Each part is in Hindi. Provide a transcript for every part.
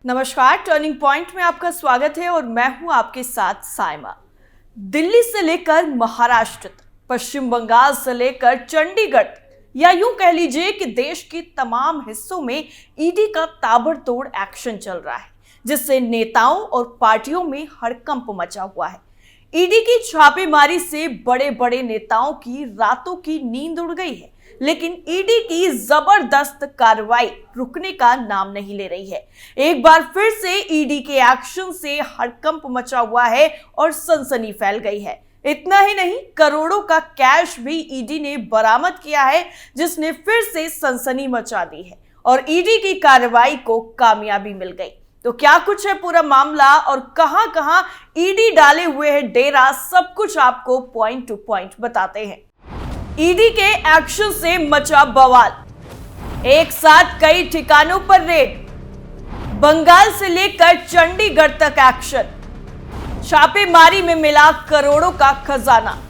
नमस्कार, टर्निंग पॉइंट में आपका स्वागत है और मैं हूं आपके साथ साइमा। दिल्ली से लेकर महाराष्ट्र, पश्चिम बंगाल से लेकर चंडीगढ़ या यूं कह लीजिए कि देश के तमाम हिस्सों में ईडी का ताबड़तोड़ एक्शन चल रहा है, जिससे नेताओं और पार्टियों में हड़कंप मचा हुआ है। ईडी की छापेमारी से बड़े बड़े नेताओं की रातों की नींद उड़ गई है, लेकिन ईडी की जबरदस्त कार्रवाई रुकने का नाम नहीं ले रही है। एक बार फिर से ईडी के एक्शन से हड़कंप मचा हुआ है और सनसनी फैल गई है। इतना ही नहीं, करोड़ों का कैश भी ईडी ने बरामद किया है, जिसने फिर से सनसनी मचा दी है और ईडी की कार्रवाई को कामयाबी मिल गई। तो क्या कुछ है पूरा मामला और कहां कहां ईडी डाले हुए है डेरा, सब कुछ आपको पॉइंट टू पॉइंट बताते हैं। ईडी के एक्शन से मचा बवाल, एक साथ कई ठिकानों पर रेड, बंगाल से लेकर चंडीगढ़ तक एक्शन, छापेमारी में मिला करोड़ों का खजाना।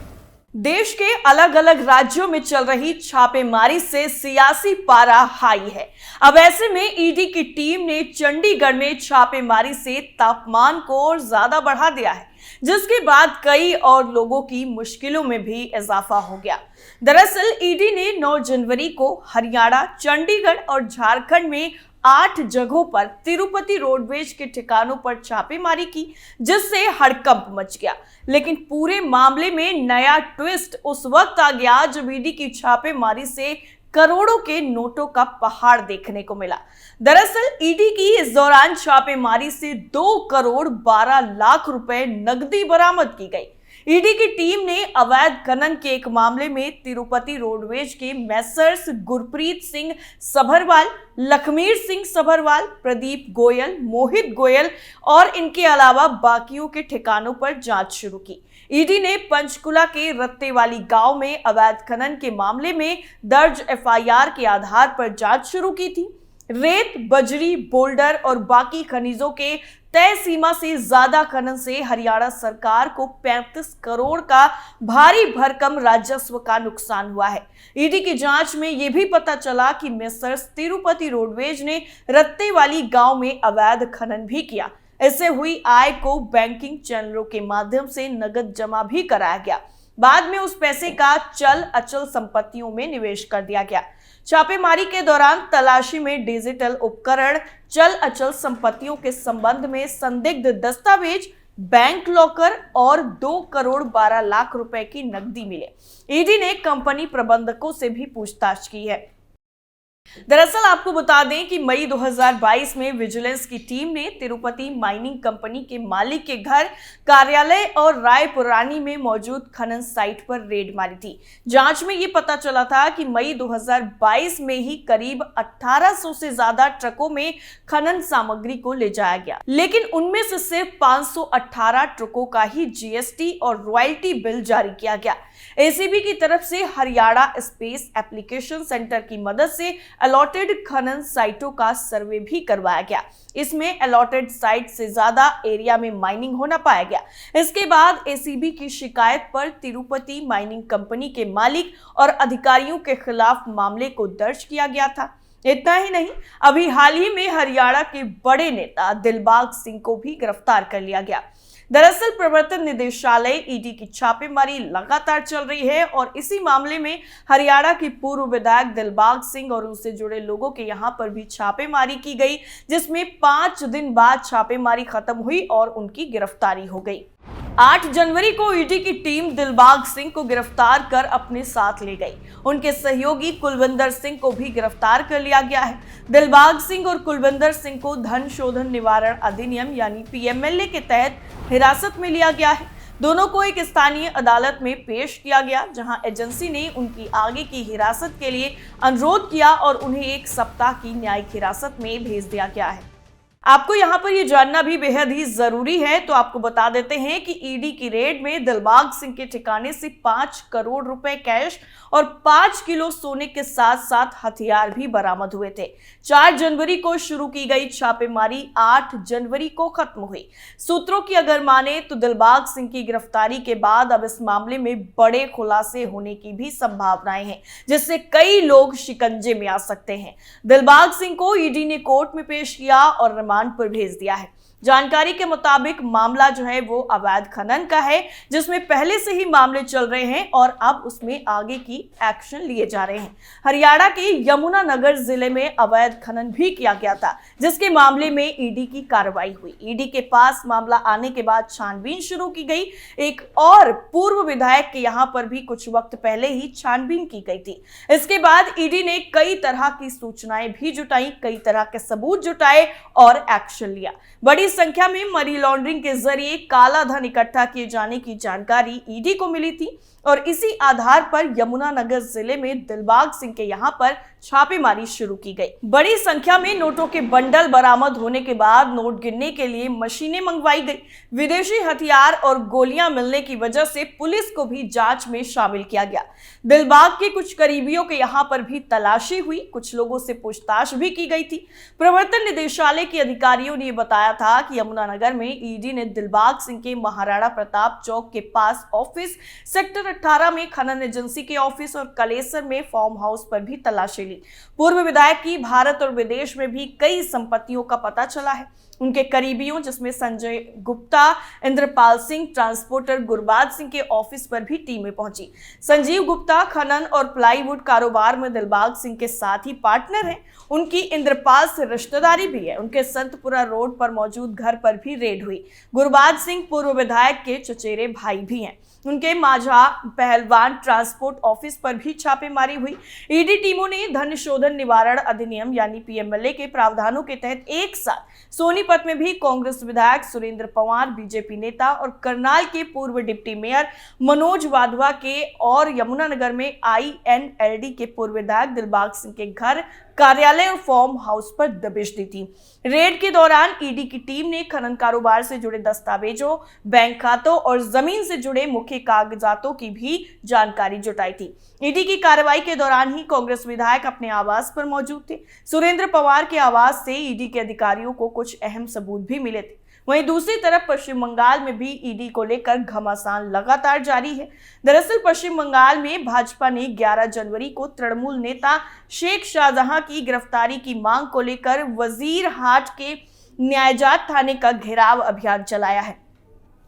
देश के अलग अलग राज्यों में चल रही छापेमारी से सियासी पारा हाई है। अब ऐसे में ईडी की टीम ने चंडीगढ़ में छापेमारी से तापमान को और ज्यादा बढ़ा दिया है, जिसके बाद कई और लोगों की मुश्किलों में भी इजाफा हो गया। दरअसल ईडी ने 9 जनवरी को हरियाणा, चंडीगढ़ और झारखंड में 8 जगहों पर तिरुपति रोडवेज के ठिकानों पर छापेमारी की, जिससे हड़कंप मच गया। लेकिन पूरे मामले में नया ट्विस्ट उस वक्त आ गया जब ईडी की छापेमारी से करोड़ों के नोटों का पहाड़ देखने को मिला। दरअसल ईडी की इस दौरान छापेमारी से 2 करोड़ 12 लाख रुपए नकदी बरामद की गई। ईडी की टीम ने अवैध खनन के एक मामले में तिरुपति रोडवेज के मेसर्स गुरप्रीत सिंह सभरवाल, लखमीर सिंह सभरवाल, प्रदीप गोयल, मोहित गोयल और इनके अलावा बाकियों के ठिकानों पर जांच शुरू की। ईडी ने पंचकुला के रत्तेवाली गांव में अवैध खनन के मामले में दर्ज एफआईआर के आधार पर जांच शुरू की थी। रेत, बजरी, बोल्डर और बाकी खनिजों के तय सीमा से ज्यादा खनन से हरियाणा सरकार को 35 करोड़ का भारी भरकम राजस्व का नुकसान हुआ है। ईडी की जांच में यह भी पता चला कि मेसर्स तिरुपति रोडवेज ने रत्तेवाली गांव में अवैध खनन भी किया। इससे हुई आय को बैंकिंग चैनलों के माध्यम से नकद जमा भी कराया गया। बाद में उस पैसे का चल अचल संपत्तियों में निवेश कर दिया गया। छापेमारी के दौरान तलाशी में डिजिटल उपकरण, चल अचल संपत्तियों के संबंध में संदिग्ध दस्तावेज, बैंक लॉकर और 2 करोड़ 12 लाख रुपए की नकदी मिले। ईडी ने कंपनी प्रबंधकों से भी पूछताछ की है। दरअसल आपको बता दें कि मई 2022 में विजिलेंस की टीम ने तिरुपति माइनिंग कंपनी के मालिक के घर, कार्यालय और रायपुरानी में मौजूद खनन साइट पर रेड मारी थी। जांच में यह पता चला था कि मई 2022 में ही करीब 1800 से ज्यादा ट्रकों में खनन सामग्री को ले जाया गया, लेकिन उनमें से सिर्फ 518 ट्रकों का ही जीएसटी और रॉयल्टी बिल जारी किया गया। एसीबी की तरफ से हरियाणा स्पेस एप्लीकेशन सेंटर की मदद से अलॉटेड खनन साइटों का सर्वे भी करवाया गया। इसमें अलॉटेड साइट से ज्यादा एरिया में माइनिंग होना पाया गया। इसके बाद एसीबी की शिकायत पर तिरुपति माइनिंग कंपनी के मालिक और अधिकारियों के खिलाफ मामले को दर्ज किया गया था। इतना ही नहीं, अभी हाल ही में हरियाणा के बड़े नेता दिलबाग सिंह को भी गिरफ्तार कर लिया गया। दरअसल प्रवर्तन निदेशालय ईडी की छापेमारी लगातार चल रही है और इसी मामले में हरियाणा के पूर्व विधायक दिलबाग सिंह और उनसे जुड़े लोगों के यहां पर भी छापेमारी की गई, जिसमें 5 दिन बाद छापेमारी खत्म हुई और उनकी गिरफ्तारी हो गई। 8 जनवरी को ईडी की टीम दिलबाग सिंह को गिरफ्तार कर अपने साथ ले गई। उनके सहयोगी कुलविंदर सिंह को भी गिरफ्तार कर लिया गया है। दिलबाग सिंह और कुलविंदर सिंह को धन शोधन निवारण अधिनियम यानी पीएमएलए के तहत हिरासत में लिया गया है। दोनों को एक स्थानीय अदालत में पेश किया गया, जहां एजेंसी ने उनकी आगे की हिरासत के लिए अनुरोध किया और उन्हें 1 सप्ताह की न्यायिक हिरासत में भेज दिया गया है। आपको यहाँ पर यह जानना भी बेहद ही जरूरी है, तो आपको बता देते हैं कि ईडी की रेड में दिलबाग सिंह के ठिकाने से 5 करोड़ रुपए कैश और 5 किलो सोने के साथ साथ हथियार भी बरामद हुए थे। 4 जनवरी को शुरू की गई छापेमारी 8 जनवरी को खत्म हुई। सूत्रों की अगर माने तो दिलबाग सिंह की गिरफ्तारी के बाद अब इस मामले में बड़े खुलासे होने की भी संभावनाएं हैं, जिससे कई लोग शिकंजे में आ सकते हैं। दिलबाग सिंह को ईडी ने कोर्ट में पेश किया और रिमांड पर भेज दिया है। जानकारी के मुताबिक मामला जो है वो अवैध खनन का है, जिसमें पहले से ही मामले चल रहे हैं और अब उसमें आगे की एक्शन लिए जा रहे हैं। हरियाणा के यमुनानगर जिले में अवैध खनन भी किया गया था, जिसके मामले में ईडी की कार्रवाई हुई। ईडी के पास मामला आने के बाद छानबीन शुरू की गई। एक और पूर्व विधायक के यहां पर भी कुछ वक्त पहले ही छानबीन की गई थी। इसके बाद ईडी ने कई तरह की सूचनाएं भी जुटाई, कई तरह के सबूत जुटाए और एक्शन लिया। बड़ी संख्या में मनी लॉन्ड्रिंग के जरिए काला धन इकट्ठा किए जाने की जानकारी ईडी को मिली थी और इसी आधार पर यमुनानगर जिले में दिलबाग सिंह के यहां पर छापेमारी शुरू की गई। बड़ी संख्या में नोटों के बंडल बरामद होने के बाद नोट गिनने के लिए मशीनें मंगवाई गई। विदेशी हथियार और गोलियां मिलने की वजह से पुलिस को भी जांच में शामिल किया गया। दिलबाग के कुछ करीबियों के यहां पर भी तलाशी हुई, कुछ लोगों से पूछताछ भी की गई थी। प्रवर्तन निदेशालय के अधिकारियों ने बताया था कि यमुनानगर में ईडी ने दिलबाग सिंह के महाराणा प्रताप चौक के पास ऑफिस, सेक्टर 18 में खनन एजेंसी के ऑफिस और कलेसर में फार्म हाउस पर भी तलाशी ली। पूर्व विधायक की भारत और विदेश में भी कई संपत्तियों का पता चला है। उनके करीबियों जिसमें संजय गुप्ता, इंद्रपाल सिंह, ट्रांसपोर्टर गुरबाज सिंह के ऑफिस पर भी टीमें पहुंची। संजीव गुप्ता खनन और प्लाईवुड कारोबार में दिलबाग सिंह के साथ ही पार्टनर हैं। उनकी इंद्रपाल से रिश्तेदारी भी है। उनके संतपुरा रोड पर मौजूद घर पर भी रेड हुई। गुरबाज सिंह पूर्व विधायक के चचेरे भाई भी हैं। उनके माझा पहलवान ट्रांसपोर्ट ऑफिस पर भी छापेमारी हुई। ईडी टीमों ने धन शोधन निवारण अधिनियम यानी पीएमएलए के प्रावधानों के तहत एक साथ सोनीपत में भी कांग्रेस विधायक सुरेंद्र पवार, बीजेपी नेता और करनाल के पूर्व डिप्टी मेयर मनोज वाधवा के और यमुनानगर में आईएनएलडी के पूर्व विधायक दिलबाग सिंह के घर, कार्यालय और फार्म हाउस पर दबिश दी थी। रेड के दौरान ईडी की टीम ने खनन कारोबार से जुड़े दस्तावेजों, बैंक खातों और जमीन से जुड़े मुख्य कागजातों की भी जानकारी जुटाई थी। ईडी की कार्रवाई के दौरान ही कांग्रेस विधायक अपने आवास पर मौजूद थे। सुरेंद्र पवार के आवास से ईडी के अधिकारियों को कुछ अहम सबूत भी मिले थे। वहीं दूसरी तरफ पश्चिम बंगाल में भी ईडी को लेकर घमासान लगातार जारी है। दरअसल पश्चिम बंगाल में भाजपा ने 11 जनवरी को तृणमूल नेता शेख शाहजहां की गिरफ्तारी की मांग को लेकर वजीरहाट के न्यायजात थाने का घेराव अभियान चलाया है।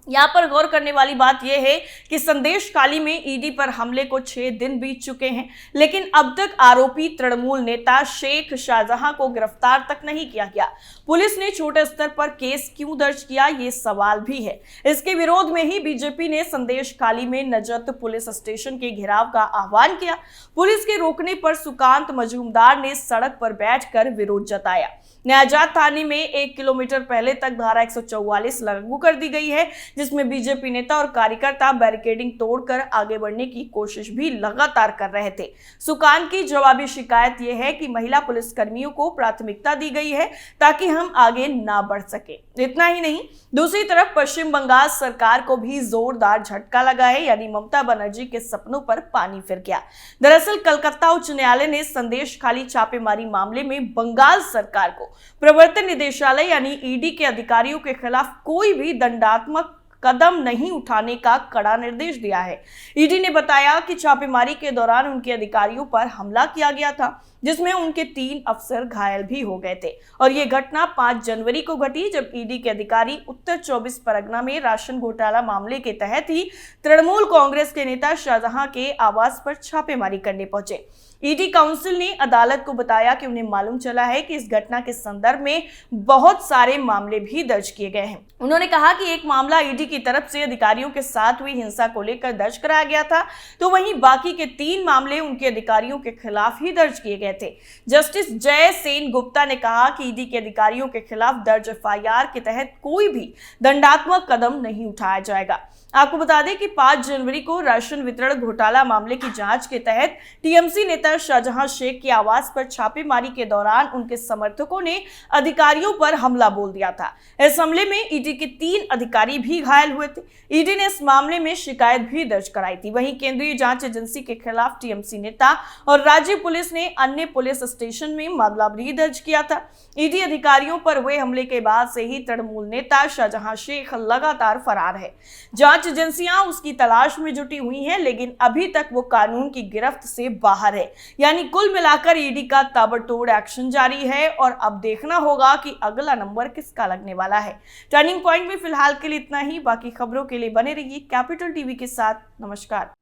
यहाँ पर गौर करने वाली बात यह है कि संदेशखाली में ईडी पर हमले को 6 दिन बीत चुके हैं, लेकिन अब तक आरोपी तृणमूल नेता शेख शाहजहां को गिरफ्तार तक नहीं किया गया। पुलिस ने छोटे स्तर पर केस क्यों दर्ज किया, ये सवाल भी है। इसके विरोध में ही बीजेपी ने संदेशखाली में नजत पुलिस स्टेशन के घेराव का आह्वान किया। पुलिस के रोकने पर सुकांत मजूमदार ने सड़क पर बैठकर विरोध जताया। न्यायजात थाने में 1 किलोमीटर पहले तक धारा 144 लागू कर दी गई है, जिसमें बीजेपी नेता और कार्यकर्ता बैरिकेडिंग तोड़कर आगे बढ़ने की कोशिश भी लगातार कर रहे थे। सुकांत की जवाबी शिकायत यह है कि महिला पुलिसकर्मियों को प्राथमिकता दी गई है ताकि हम आगे ना बढ़ सके। इतना ही नहीं, दूसरी तरफ पश्चिम बंगाल सरकार को भी जोरदार झटका लगा है, यानी ममता बनर्जी के सपनों पर पानी फिर गया। दरअसल कलकत्ता उच्च न्यायालय ने संदेशखाली छापेमारी मामले में बंगाल सरकार को प्रवर्तन निदेशालय यानी ईडी के अधिकारियों के खिलाफ कोई भी दंडात्मक कदम नहीं उठाने का कड़ा निर्देश दिया है। ईडी ने बताया कि छापेमारी के दौरान उनके अधिकारियों पर हमला किया गया था, जिसमें उनके 3 अफसर घायल भी हो गए थे और ये घटना 5 जनवरी को घटी, जब ईडी के अधिकारी उत्तर 24 परगना में राशन घोटाला मामले के तहत ही तृणमूल कांग्रेस के नेता शाहजहां के आवास पर छापेमारी करने पहुंचे। ईडी काउंसिल ने अदालत को बताया कि उन्हें मालूम चला है कि इस घटना के संदर्भ में बहुत सारे मामले भी दर्ज किए गए हैं। उन्होंने कहा कि एक मामला ईडी की तरफ से अधिकारियों के साथ हुई हिंसा को लेकर दर्ज कराया गया था, तो वहीं बाकी के 3 मामले उनके अधिकारियों के खिलाफ ही दर्ज किए गए थे। जस्टिस जय सेन गुप्ता ने कहा कि ईडी के अधिकारियों के खिलाफ दर्ज एफआईआर के तहत कोई भी दंडात्मक कदम नहीं उठाया जाएगा। आपको बता दें कि 5 जनवरी को राशन वितरण घोटाला मामले की जांच के तहत टीएमसी नेता शाहजहां शेख के आवास पर छापेमारी के दौरान उनके समर्थकों ने अधिकारियों पर हमला बोल दिया था। इस हमले में ईडी के 3 अधिकारी भी घायल घायल हुए थे। ईडी ने इस मामले में शिकायत भी दर्ज कराई थी। वहीं केंद्रीय जांच एजेंसी के खिलाफ टीएमसी नेता और राज्य पुलिस ने अन्य पुलिस स्टेशन में मामला भी दर्ज किया था। ईडी अधिकारियों पर हुए हमले के बाद से ही तृणमूल नेता शाहजहां शेख लगातार फरार है। जांच एजेंसियां उसकी तलाश में जुटी हुई हैं, लेकिन अभी तक वो कानून की गिरफ्त से बाहर है। यानी कुल मिलाकर ईडी का ताबड़तोड़ एक्शन जारी है और अब देखना होगा कि अगला नंबर किसका लगने वाला है। टर्निंग पॉइंट में फिलहाल के लिए इतना ही। बाकी खबरों के लिए बने रहिए कैपिटल टीवी के साथ। नमस्कार।